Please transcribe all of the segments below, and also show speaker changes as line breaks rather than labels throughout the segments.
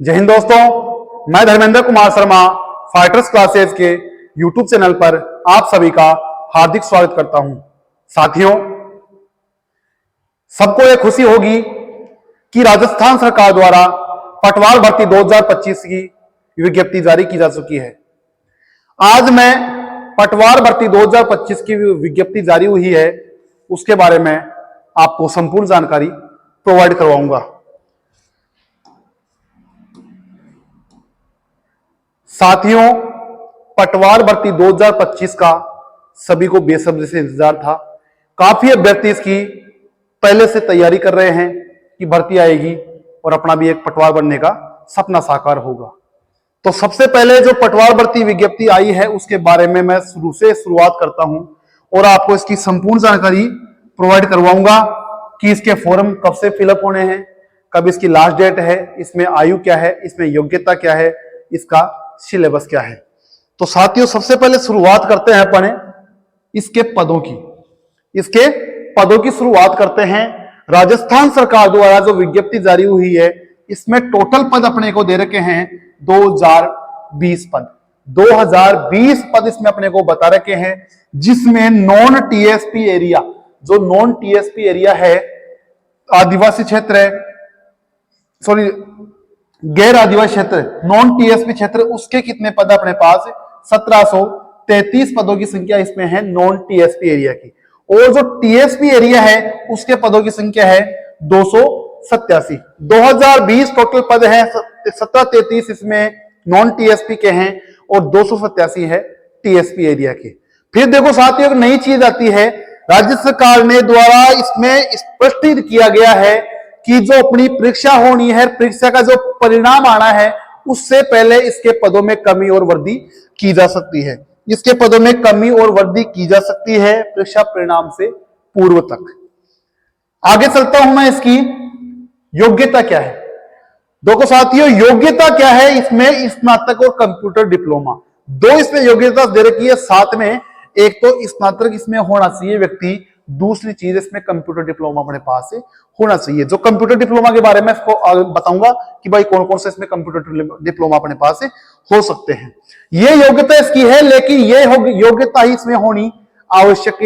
जय हिंद दोस्तों, मैं धर्मेंद्र कुमार शर्मा फाइटर्स क्लासेस के यूट्यूब चैनल पर आप सभी का हार्दिक स्वागत करता हूं। साथियों, सबको यह खुशी होगी कि राजस्थान सरकार द्वारा पटवार भर्ती 2025 की विज्ञप्ति जारी की जा चुकी है। आज मैं पटवार भर्ती 2025 की विज्ञप्ति जारी हुई है उसके बारे में आपको संपूर्ण जानकारी प्रोवाइड करवाऊंगा। साथियों, पटवार भर्ती 2025 का सभी को बेसब्री से इंतजार था। काफी अभ्यर्थी इसकी पहले से तैयारी कर रहे हैं कि भर्ती आएगी और अपना भी एक पटवार बनने का सपना साकार होगा। तो सबसे पहले जो पटवार भर्ती विज्ञप्ति आई है उसके बारे में मैं शुरुआत करता हूं और आपको इसकी संपूर्ण जानकारी प्रोवाइड करवाऊंगा कि इसके फॉर्म कब से फिलअप होने हैं, कब इसकी लास्ट डेट है, इसमें आयु क्या है, इसमें योग्यता क्या है, इसका सिलेबस क्या है। तो साथियों, सबसे पहले शुरुआत करते हैं अपने इसके पदों की शुरुआत करते हैं। राजस्थान सरकार द्वारा जो विज्ञप्ति जारी हुई है इसमें टोटल पद अपने को दे रखे हैं 2020 पद। 2020 पद इसमें अपने को बता रखे हैं, जिसमें नॉन टीएसपी एरिया, जो नॉन टीएसपी एरिया है, आदिवासी क्षेत्र है, गैर आदिवासी क्षेत्र, नॉन टीएसपी क्षेत्र, उसके कितने पद अपने पास है? 1733 पदों की संख्या इसमें है नॉन टीएसपी एरिया की। और जो टीएसपी एरिया है उसके पदों की संख्या है 287। 2020 टोटल पद है, 1733 इसमें नॉन टीएसपी के हैं और 287 है टीएसपी एरिया के। फिर देखो साथियों, एक नई चीज आती है, राज्य सरकार ने द्वारा इसमें स्पष्ट किया गया है कि जो अपनी परीक्षा होनी है, परीक्षा का जो परिणाम आना है, उससे पहले इसके पदों में कमी और वृद्धि की जा सकती है। इसके पदों में कमी और वृद्धि की जा सकती है परीक्षा परिणाम से पूर्व तक। आगे चलता हूं मैं, इसकी योग्यता क्या है। देखो साथियों, योग्यता क्या है इसमें? स्नातक और कंप्यूटर डिप्लोमा, दो इसमें योग्यता दे रखी है साथ में। एक तो स्नातक इसमें होना चाहिए व्यक्ति, दूसरी चीज इसमें कंप्यूटर डिप्लोमा अपने पास होना चाहिए। जो कंप्यूटर डिप्लोमा के बारे में इसको बताऊंगा कि भाई कौन कौन से इसमें कंप्यूटर डिप्लोमा अपने पास हो सकते हैं। ये योग्यता इसकी है, लेकिन ये योग्यता ही इसमें होनी आवश्यक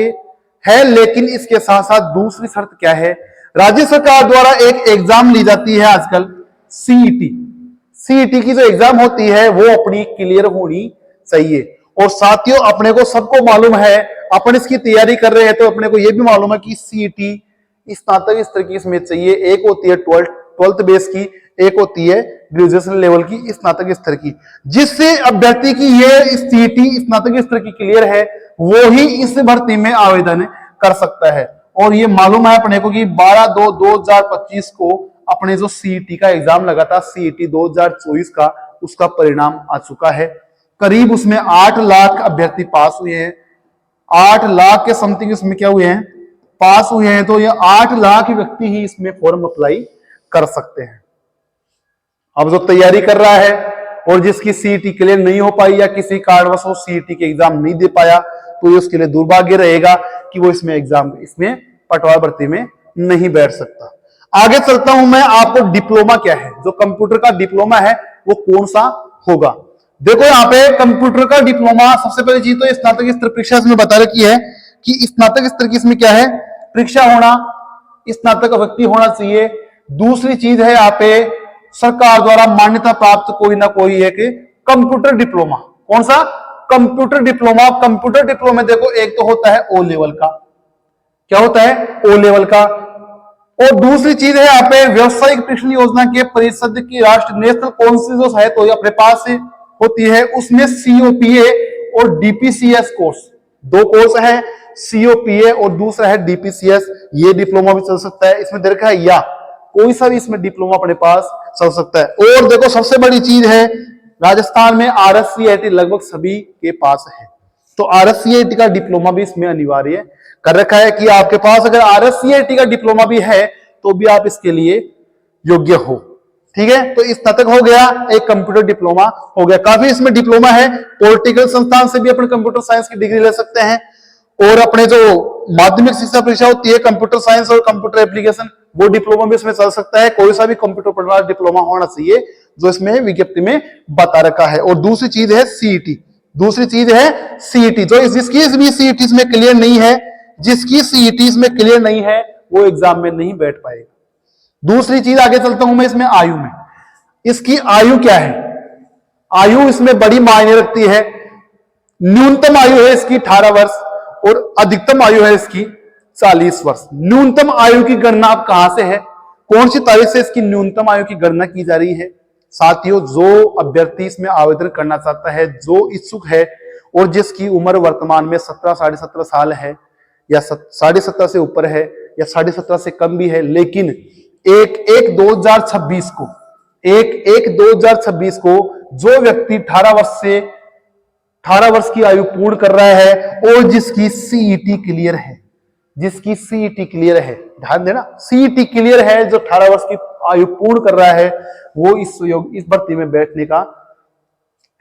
है। लेकिन इसके साथ साथ दूसरी शर्त क्या है? राज्य सरकार द्वारा एक एग्जाम ली जाती है आजकल, सीईटी की जो एग्जाम होती है वो अपनी क्लियर होनी चाहिए। और साथियों, अपने को सबको मालूम है, अपन इसकी तैयारी कर रहे हैं तो अपने को यह भी मालूम है कि सीईटी स्नातक स्तर की इसमें चाहिए। एक होती है ट्वेल्थ बेस की, एक होती है ग्रेजुएशन लेवल की स्नातक स्तर की। जिससे अभ्यर्थी की ये सीईटी स्नातक स्तर की क्लियर है वो ही इस भर्ती में आवेदन कर सकता है। और ये मालूम है अपने को कि 12/2/2025 को अपने जो सीईटी का एग्जाम लगा था, सीईटी 2024 का, उसका परिणाम आ चुका है। करीब उसमें 8 लाख अभ्यर्थी पास हुए हैं। 8 लाख के समथिंग इसमें क्या हुए हैं? पास हुए हैं। तो ये 8 लाख व्यक्ति ही इसमें फॉर्म अप्लाई कर सकते हैं। अब जो तैयारी कर रहा है और जिसकी सीईटी क्लियर नहीं हो पाई या किसी कारणवश वो सीईटी के एग्जाम नहीं दे पाया, तो ये उसके लिए दुर्भाग्य रहेगा कि वो इसमें पटवार भर्ती में नहीं बैठ सकता। आगे चलता हूं मैं, आपको डिप्लोमा क्या है, जो कंप्यूटर का डिप्लोमा है वो कौन सा होगा। देखो यहाँ पे कंप्यूटर का डिप्लोमा, सबसे पहली चीज तो स्नातक स्तर परीक्षा इसमें बता रखी है कि स्नातक स्तर की इसमें क्या है? परीक्षा होना, स्नातक व्यक्ति होना चाहिए। दूसरी चीज है यहाँ पे सरकार द्वारा मान्यता प्राप्त कोई ना कोई एक कंप्यूटर डिप्लोमा। कौन सा? Computer diploma. कंप्यूटर डिप्लोमा देखो, एक तो होता है ओ लेवल का, क्या होता है? ओ लेवल का। और दूसरी चीज है यहाँ पे व्यवसायिक प्रशिक्षण योजना के परिषद की राष्ट्रीय नेशनल काउंसिल जो है तो अपने पास होती है, उसमें सीओपीए और डीपीसीएस कोर्स, दो कोर्स है, सीओपीए और दूसरा है डीपीसीएस। ये डिप्लोमा भी चल सकता है, इसमें दे रखा है, या कोई सा भी इसमें डिप्लोमा अपने पास चल सकता है। और देखो सबसे बड़ी चीज है, राजस्थान में आरएससीआईटी लगभग सभी के पास है, तो आरएससीआईटी का डिप्लोमा भी इसमें अनिवार्य कर रखा है कि आपके पास अगर आरएससीआईटी का डिप्लोमा भी है तो भी आप इसके लिए योग्य हो। ठीक है, तो स्नातक हो गया, एक कंप्यूटर डिप्लोमा हो गया। काफी इसमें डिप्लोमा है। पॉलिटिकल संस्थान से भी अपने कंप्यूटर साइंस की डिग्री ले सकते हैं। और अपने जो माध्यमिक शिक्षा परीक्षा होती है कंप्यूटर साइंस और कंप्यूटर एप्लीकेशन, वो डिप्लोमा भी इसमें चल सकता है। कोई सा भी कंप्यूटर पर डिप्लोमा होना चाहिए जो इसमें विज्ञप्ति में बता रखा है। और दूसरी चीज है सीईटी, दूसरी चीज है सीईटी, जो जिसकी भी सीईटी में क्लियर नहीं है, जिसकी सीईटी में क्लियर नहीं है वो एग्जाम में नहीं बैठ पाएगा। दूसरी चीज आगे चलता हूं मैं इसमें आयु में, इसकी आयु क्या है, आयु इसमें बड़ी मायने रखती है। न्यूनतम आयु है इसकी 18 वर्ष और अधिकतम आयु है इसकी 40 वर्ष। न्यूनतम आयु की गणना आप कहां से है, कौन सी तारीख से इसकी न्यूनतम आयु की गणना की जा रही है? साथियों, जो अभ्यर्थी इसमें आवेदन करना चाहता है, जो इच्छुक है और जिसकी उम्र वर्तमान में 17 साढ़े 17 साल है या 17.5 से ऊपर है या 17.5 से कम भी है, लेकिन 1/1/2026 को 1/1/2026 को जो व्यक्ति 18 वर्ष की आयु पूर्ण कर रहा है और जिसकी सीईटी क्लियर है, जिसकी सीईटी क्लियर है, ध्यान देना, सीईटी क्लियर है, जो 18 वर्ष की आयु पूर्ण कर रहा है वो इस भर्ती में बैठने का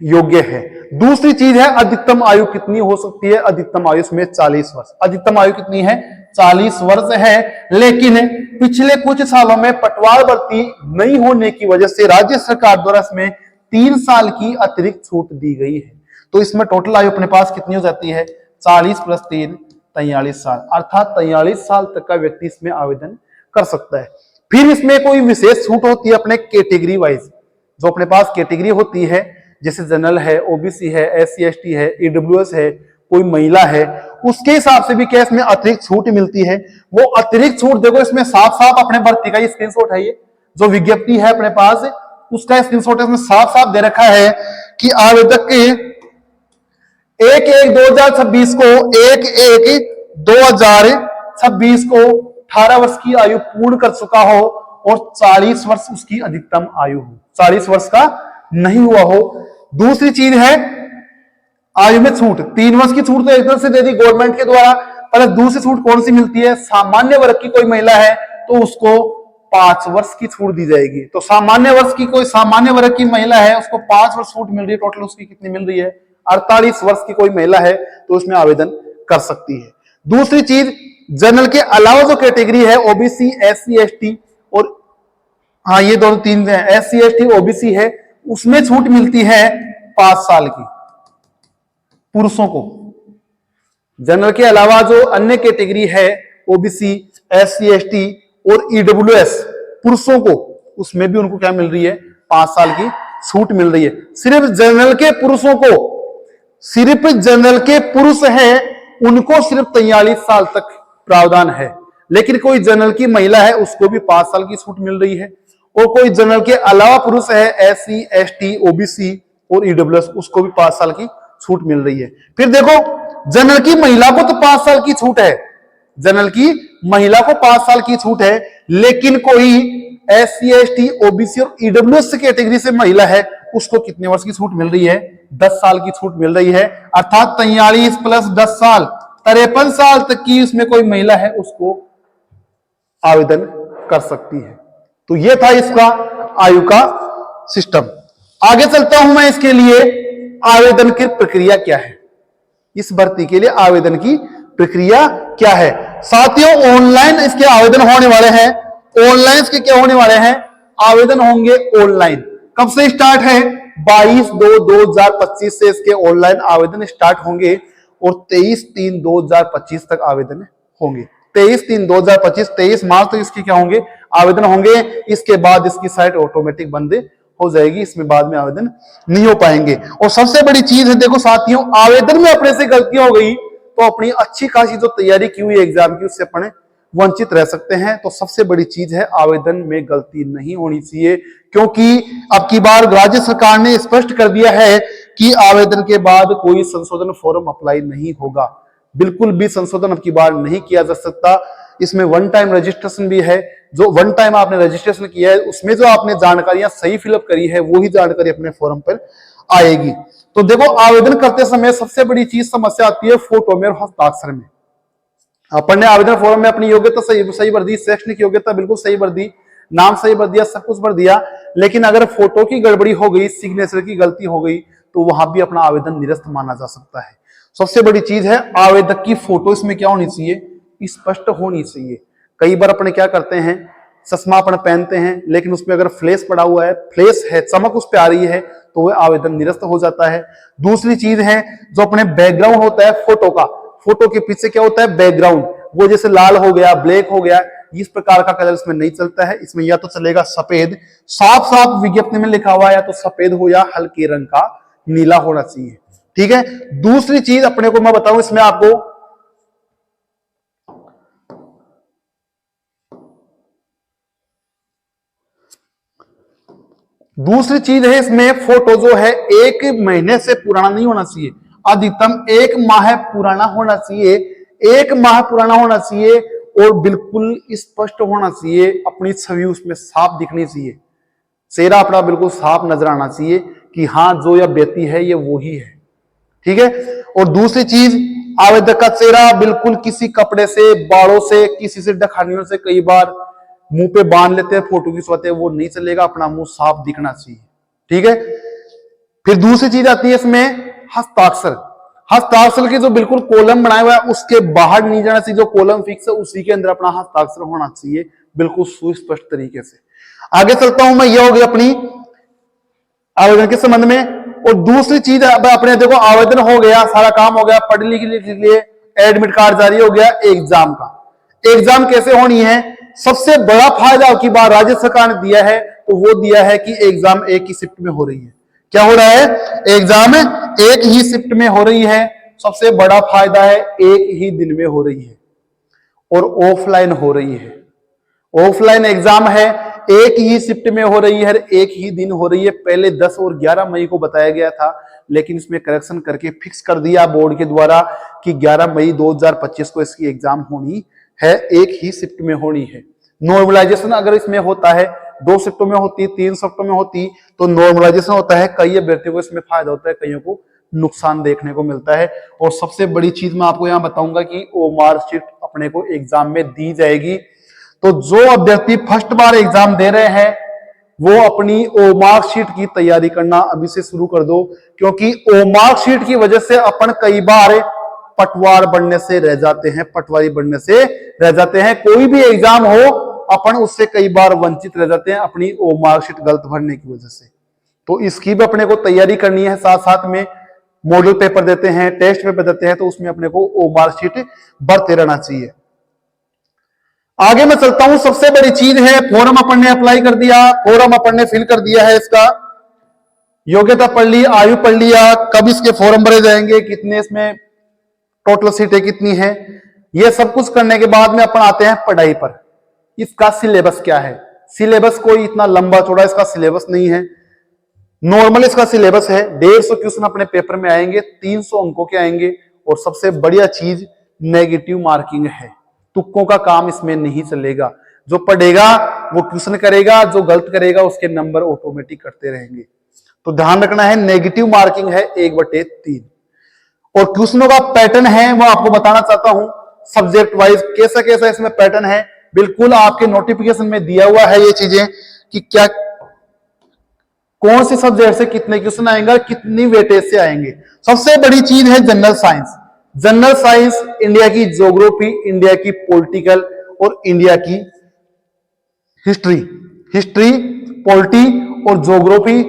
योग्य है। दूसरी चीज है अधिकतम आयु कितनी हो सकती है, अधिकतम आयु इसमें 40 वर्ष। अधिकतम आयु कितनी है, 40 वर्ष है। लेकिन पिछले कुछ सालों में पटवार भर्ती नहीं होने की वजह से राज्य सरकार द्वारा इसमें 3 साल की अतिरिक्त छूट दी गई है। तो इसमें टोटल आयु अपने पास कितनी हो जाती है, 40 + 3 43 साल, अर्थात 43 साल तक का व्यक्ति इसमें आवेदन कर सकता है। फिर इसमें कोई विशेष छूट होती है अपने कैटेगरी वाइज, जो अपने पास कैटेगरी होती है, जैसे जनरल है, ओबीसी है, SC ST है, EWS है, कोई महिला है, उसके हिसाब से भी क्या इसमें अतिरिक्त छूट मिलती है। वो अतिरिक्त छूट देखो इसमें साफ साफ अपने भर्ती का स्क्रीनशॉट है, ये जो विज्ञप्ति है अपने पास उसका स्क्रीनशॉट इसमें साफ साफ दे रखा है कि आवेदक के 1/1/2026 को 1/1/2026 को 18 वर्ष की आयु पूर्ण कर चुका हो और 40 वर्ष उसकी अधिकतम आयु हो, 40 वर्ष का नहीं हुआ हो। दूसरी चीज है आयु में छूट, 3 वर्ष की छूट तो एक तरफ से दे दी गवर्नमेंट के द्वारा, पर दूसरी छूट कौन सी मिलती है, सामान्य वर्ग की कोई महिला है तो उसको 5 वर्ष की छूट दी जाएगी। तो सामान्य वर्ष की कोई सामान्य वर्ग की महिला है उसको 5 वर्ष छूट मिल रही है, टोटल उसकी कितनी मिल रही है, 48 वर्ष की कोई महिला है तो उसमें आवेदन कर सकती है। दूसरी चीज जनरल के अलावा जो कैटेगरी है ओबीसी, SC ST और हाँ ये दोनों तीन है, SC ST OBC है, उसमें छूट मिलती है 5 साल की पुरुषों को। जनरल के अलावा जो अन्य कैटेगरी है OBC, SC ST और EWS पुरुषों को, उसमें भी उनको क्या मिल रही है, 5 साल की छूट मिल रही है। सिर्फ जनरल के पुरुषों को, सिर्फ जनरल के पुरुष हैं उनको सिर्फ 43 साल तक प्रावधान है, लेकिन कोई जनरल की महिला है उसको भी 5 साल की छूट मिल रही है, और कोई जनरल के अलावा पुरुष है SC ST OBC और EWS उसको भी 5 साल की छूट मिल रही है। फिर देखो जनरल की महिला को तो 5 साल की छूट है, जनरल की महिला को 5 साल की छूट है, लेकिन कोई SC ST OBC और EWS कैटेगरी से महिला है उसको कितने वर्ष की छूट मिल रही है, 10 साल की छूट मिल रही है। अर्थात 43 + 10 साल 53 साल तक की उसमें कोई महिला है उसको आवेदन कर सकती है। तो ये था इसका आयु का सिस्टम। आगे चलता हूं मैं, इसके लिए आवेदन की प्रक्रिया क्या है, इस भर्ती के लिए आवेदन की प्रक्रिया क्या है। साथियों ऑनलाइन इसके आवेदन होने वाले हैं, ऑनलाइन इसके क्या होने वाले हैं, आवेदन होंगे ऑनलाइन। कब से स्टार्ट है, 22/2/2025 से इसके ऑनलाइन आवेदन स्टार्ट होंगे और 23/3/2025 तक आवेदन होंगे। 23/3/2025, 23 मार्च तक इसके क्या होंगे, आवेदन होंगे। इसके बाद इसकी साइट ऑटोमेटिक बंद हो जाएगी, इसमें बाद में आवेदन नहीं हो पाएंगे। और सबसे बड़ी चीज है, देखो साथियों, आवेदन में अपने से गलती हो गई तो अपनी अच्छी खासी जो तैयारी की हुई एग्जाम की उससे अपने वंचित रह सकते हैं। तो सबसे बड़ी चीज है आवेदन में गलती नहीं होनी चाहिए, क्योंकि अब की बार राज्य सरकार ने स्पष्ट कर दिया है कि आवेदन के बाद कोई संशोधन फॉर्म अप्लाई नहीं होगा, बिल्कुल भी संशोधन अब की बार नहीं किया जा सकता। इसमें वन टाइम रजिस्ट्रेशन भी है, जो वन टाइम आपने रजिस्ट्रेशन किया है उसमें जो आपने जानकारियां सही फिलअप करी है वही जानकारी अपने फॉर्म पर आएगी। तो देखो आवेदन करते समय सबसे बड़ी चीज समस्या आती है फोटो में और हस्ताक्षर में। अपन ने आवेदन फॉर्म में अपनी योग्यता सही भर दी, शैक्षणिक योग्यता बिल्कुल सही भर दी, नाम सही भर दिया, सब कुछ भर दिया, लेकिन अगर फोटो की गड़बड़ी हो गई, सिग्नेचर की गलती हो गई तो वहां भी अपना आवेदन निरस्त माना जा सकता है। सबसे बड़ी चीज है आवेदक की फोटो इसमें क्या होनी चाहिए, स्पष्ट होनी चाहिए। कई बार अपने क्या करते हैं, चश्मा अपन पहनते हैं लेकिन उसमें अगर फ्लैश पड़ा हुआ है, फ्लैश है, चमक उस पर आ रही है, तो वह आवेदन निरस्त हो जाता है। दूसरी चीज है जो अपने बैकग्राउंड होता है फोटो का, फोटो के पीछे क्या होता है बैकग्राउंड, वो जैसे लाल हो गया, ब्लैक हो गया, इस प्रकार का कलर इसमें नहीं चलता है। इसमें या तो चलेगा सफेद, साफ साफ विज्ञप्ति में लिखा हुआ है, या तो सफेद हो या हल्के रंग का नीला होना चाहिए। ठीक है। दूसरी चीज अपने को मैं बताऊं इसमें आपको, दूसरी चीज है इसमें फोटो जो है 1 महीने से पुराना नहीं होना चाहिए, अधिकतम 1 माह पुराना होना चाहिए, 1 माह पुराना होना चाहिए और बिल्कुल स्पष्ट होना चाहिए, अपनी छवि उसमें साफ दिखनी चाहिए, चेहरा अपना बिल्कुल साफ नजर आना चाहिए कि हाँ जो यह व्यक्ति है ये वो ही है। ठीक है। और दूसरी चीज, आवेदक का चेहरा बिल्कुल किसी कपड़े से, बालों से, किसी से ढकानियों से कई बार मुंह पे बांध लेते हैं, फोटो खिंचवाते हैं, वो नहीं चलेगा, अपना मुंह साफ दिखना चाहिए। ठीक है। फिर दूसरी चीज आती है इसमें हस्ताक्षर। हस्ताक्षर के जो बिल्कुल कॉलम बनाया हुआ है उसके बाहर नहीं जाना चाहिए, जो कॉलम फिक्स है उसी के अंदर अपना हस्ताक्षर होना चाहिए, बिल्कुल सुस्पष्ट तरीके से। आगे चलता हूं मैं, यह होगी अपनी आवेदन के संबंध में। और दूसरी चीज अपने देखो, आवेदन हो गया, सारा काम हो गया, पढ़ लिख लिए, एडमिट कार्ड जारी हो गया, एग्जाम का। एग्जाम कैसे होनी है? सबसे बड़ा फायदा की बात राज्य सरकार ने दिया है, तो वो दिया है कि एग्जाम एक ही शिफ्ट में हो रही है। क्या हो रहा है? एग्जाम एक ही शिफ्ट में हो रही है। सबसे बड़ा फायदा है एक ही दिन में हो रही है और ऑफलाइन हो रही है। ऑफलाइन एग्जाम है, एक ही शिफ्ट में हो रही है, एक ही दिन हो रही है। पहले 10 और 11 मई को बताया गया था, लेकिन इसमें करेक्शन करके फिक्स कर दिया बोर्ड के द्वारा कि 11 मई 2025 को इसकी एग्जाम होनी है, एक ही शिफ्ट में होनी है। नॉर्मलाइजेशन अगर इसमें होता है, 2 शिफ्टों में होती, 3 शिफ्टों में होती, तो नॉर्मलाइजेशन होता है। कई अभ्यर्थियों को इसमें फायदा होता है, कईयों को नुकसान देखने को मिलता है। और सबसे बड़ी चीज मैं आपको यहां बताऊंगा कि वो मार्कशीट अपने को एग्जाम में दी जाएगी। तो जो अभ्यर्थी फर्स्ट बार एग्जाम दे रहे हैं वो अपनी ओ मार्कशीट की तैयारी करना अभी से शुरू कर दो, क्योंकि ओ मार्कशीट की वजह से अपन कई बार पटवार बनने से रह जाते हैं, पटवारी बनने से रह जाते हैं। कोई भी एग्जाम हो अपन उससे कई बार वंचित रह जाते हैं अपनी ओ मार्कशीट गलत भरने की वजह से। तो इसकी भी अपने को तैयारी करनी है। साथ साथ में मॉडल पेपर देते हैं, टेस्ट पेपर देते हैं, तो उसमें अपने को ओ मार्कशीट भरते रहना चाहिए। आगे मैं चलता हूं, सबसे बड़ी चीज है फॉर्म अपन ने अप्लाई कर दिया, फॉर्म अपन ने फिल कर दिया है, इसका योग्यता पढ़ ली, आयु पढ़ लिया, कब इसके फॉर्म भरे जाएंगे, कितने इसमें टोटल सीटें कितनी है, ये सब कुछ करने के बाद में अपन आते हैं पढ़ाई पर। इसका सिलेबस क्या है? सिलेबस कोई इतना लंबा चौड़ा इसका सिलेबस नहीं है, नॉर्मल इसका सिलेबस है। 150 क्वेश्चन अपने पेपर में आएंगे, 300 अंकों के आएंगे। और सबसे बढ़िया चीज नेगेटिव मार्किंग है, तुक्कों का काम इसमें नहीं चलेगा। जो पढ़ेगा वो क्वेश्चन करेगा, जो गलत करेगा उसके नंबर ऑटोमेटिक करते रहेंगे। तो ध्यान रखना है, नेगेटिव मार्किंग है 1/3। और क्वेश्चनों का पैटर्न है वो आपको बताना चाहता हूं, सब्जेक्ट वाइज कैसा कैसा इसमें पैटर्न है। बिल्कुल आपके नोटिफिकेशन में दिया हुआ है ये चीजें कि क्या कौन सी सब्जेक्ट से कितने क्वेश्चन आएंगे, कितनी वेटेज से आएंगे। सबसे बड़ी चीज है general science. General science India की ज्योग्राफी, इंडिया की पॉलिटिकल और इंडिया की हिस्ट्री, पॉलिटी और ज्योग्राफी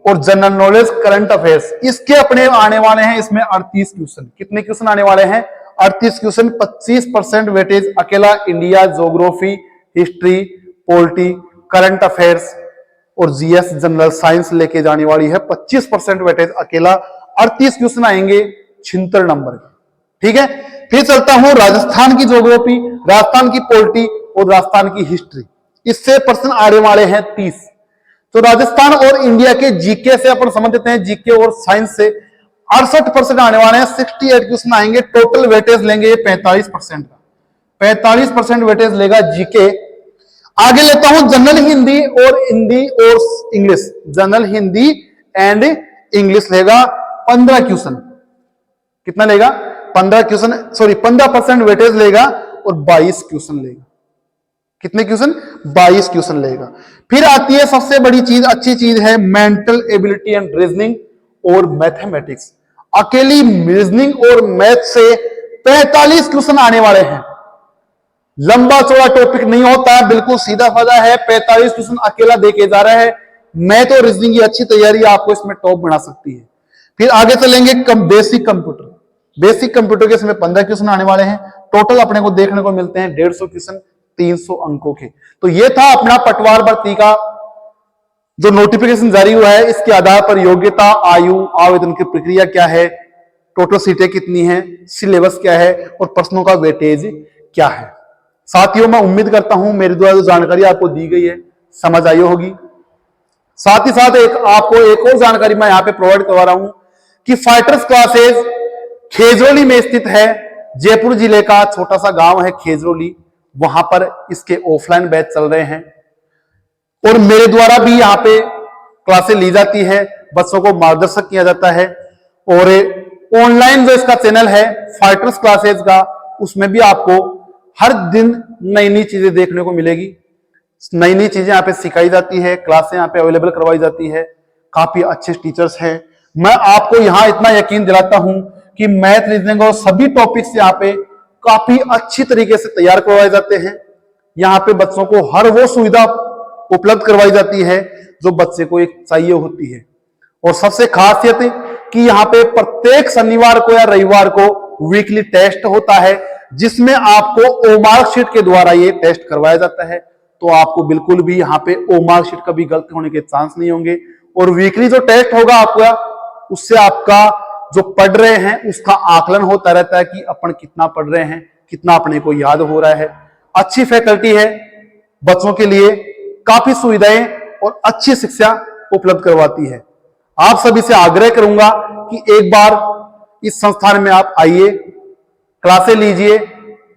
और जनरल नॉलेज, करंट अफेयर्स, इसके अपने आने वाले हैं इसमें 38 क्वेश्चन। कितने क्वेश्चन आने वाले हैं? 38 क्वेश्चन। 25% वेटेज अकेला India, geography, history, polity, current affairs और जीएस जनरल साइंस लेके जाने वाली है। 25% वेटेज अकेला, 38 क्वेश्चन आएंगे 76 नंबर के। ठीक है। फिर चलता हूं राजस्थान की ज्योग्राफी, राजस्थान की पॉलिटी और राजस्थान की हिस्ट्री, इससे प्रश्न आने वाले हैं 30। तो राजस्थान और इंडिया के जीके से अपन समझ लेते हैं, जीके और साइंस से 68% आने वाले हैं, 68 क्वेश्चन आएंगे। टोटल वेटेज लेंगे 45% का, 45% वेटेज लेगा जीके। आगे लेता हूं जनरल हिंदी और English, general Hindi and English लेगा 15 क्वेश्चन। कितना लेगा? 15 क्वेश्चन, सॉरी 15% वेटेज लेगा और 22 क्वेश्चन लेगा। कितने क्वेश्चन? 22 क्वेश्चन लेगा। फिर आती है सबसे बड़ी चीज, अच्छी चीज है मेंटल एबिलिटी एंड रीजनिंग और मैथमेटिक्स। अकेली रीजनिंग और मैथ से 45 क्वेश्चन आने वाले हैं। लंबा चौड़ा टॉपिक नहीं होता है, बिल्कुल सीधा साधा है। 45 क्वेश्चन अकेला देके जा रहा है। मैं तो रीजनिंग की अच्छी तैयारी आपको इसमें टॉप बना सकती है। फिर आगे चलेंगे बेसिक कंप्यूटर। बेसिक कंप्यूटर के इसमें 15 क्वेश्चन आने वाले हैं। टोटल अपने को देखने को मिलते हैं 150 क्वेश्चन 300 अंकों के। तो ये था अपना पटवार भर्ती का जो नोटिफिकेशन जारी हुआ है। इसके आधार पर योग्यता, आयु, आवेदन की प्रक्रिया क्या है, टोटल सीटें कितनी हैं, सिलेबस क्या है और प्रश्नों का वेटेज क्या है। साथियों, मैं उम्मीद करता हूं मेरे द्वारा जो जानकारी आपको दी गई है समझ आई होगी। साथ ही साथ आपको एक और जानकारी मैं यहां पे प्रोवाइड करवा रहा हूं कि फाइटर्स क्लासेस खेजरोली में स्थित है। जयपुर जिले का छोटा सा गांव है खेजरोली, वहां पर इसके ऑफलाइन बैच चल रहे हैं और मेरे द्वारा भी यहाँ पे क्लासेस ली जाती है, बच्चों को मार्गदर्शक किया जाता है। और ऑनलाइन जो इसका चैनल है फाइटर्स क्लासेस का, उसमें भी आपको हर दिन नई नई चीजें देखने को मिलेगी। नई नई चीजें यहाँ पे सिखाई जाती है, क्लासें यहाँ पे अवेलेबल करवाई जाती है, काफी अच्छे टीचर्स हैं। मैं आपको यहाँ इतना यकीन दिलाता हूं कि मैथ, रीजनिंग और सभी टॉपिक्स यहाँ पे काफी अच्छी तरीके से तैयार करवाए जाते हैं। यहाँ पे बच्चों को हर वो सुविधा उपलब्ध करवाई जाती है जो बच्चे को एक चाहिए होती है। और सबसे खासियत कि यहाँ पे प्रत्येक शनिवार को या रविवार को वीकली टेस्ट होता है, जिसमें आपको ओ मार्कशीट के द्वारा ये टेस्ट करवाया जाता है। तो आपको बिल्कुल भी यहाँ पे ओ मार्कशीट का भी गलत होने के चांस नहीं होंगे। और वीकली जो टेस्ट होगा आपका, उससे आपका जो पढ़ रहे हैं उसका आकलन होता रहता है कि अपन कितना पढ़ रहे हैं, कितना अपने को याद हो रहा है। अच्छी फैकल्टी है, बच्चों के लिए काफी सुविधाएं और अच्छी शिक्षा उपलब्ध करवाती है। आप सभी से आग्रह करूंगा कि एक बार इस संस्थान में आप आइए, क्लासें लीजिए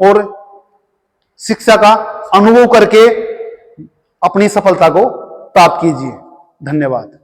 और शिक्षा का अनुभव करके अपनी सफलता को प्राप्त कीजिए। धन्यवाद।